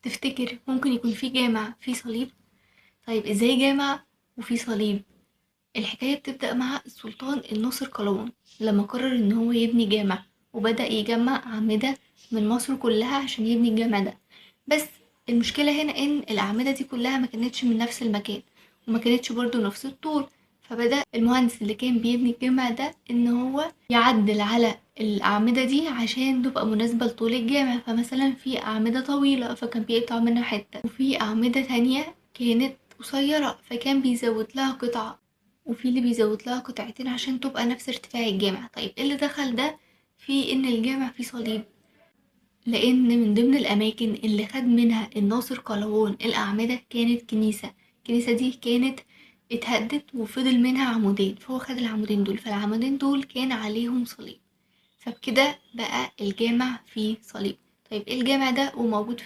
تفتكر ممكن يكون في جامع فيه صليب؟ طيب ازاي جامع وفيه صليب؟ الحكاية بتبدأ مع السلطان الناصر قلاوون لما قرر ان هو يبني جامع، وبدأ يجمع أعمدة من مصر كلها عشان يبني الجامع ده. بس المشكلة هنا ان الأعمدة دي كلها ما كانتش من نفس المكان، وما كانتش برضو نفس الطول. فبدأ المهندس اللي كان بيبني الجامع ده ان هو يعدل على الأعمدة دي عشان تبقى مناسبة لطول الجامع. فمثلا في أعمدة طويلة فكان بيقطع منها حتة، وفي أعمدة تانية كانت قصيرة فكان بيزود لها قطعة، وفي اللي بيزود لها قطعتين عشان تبقى نفس ارتفاع الجامع. طيب ايه اللي دخل ده في ان الجامع فيه صليب؟ لان من ضمن الاماكن اللي خد منها الناصر قلاوون الاعمدة كانت كنيسة. الكنيسة دي كانت اتهدت وفضل منها عمودين، فهو خد العمودين دول، فالعمودين دول كان عليهم صليب، فبكده بقى الجامع فيه صليب. طيب ايه الجامع ده وموجود فين؟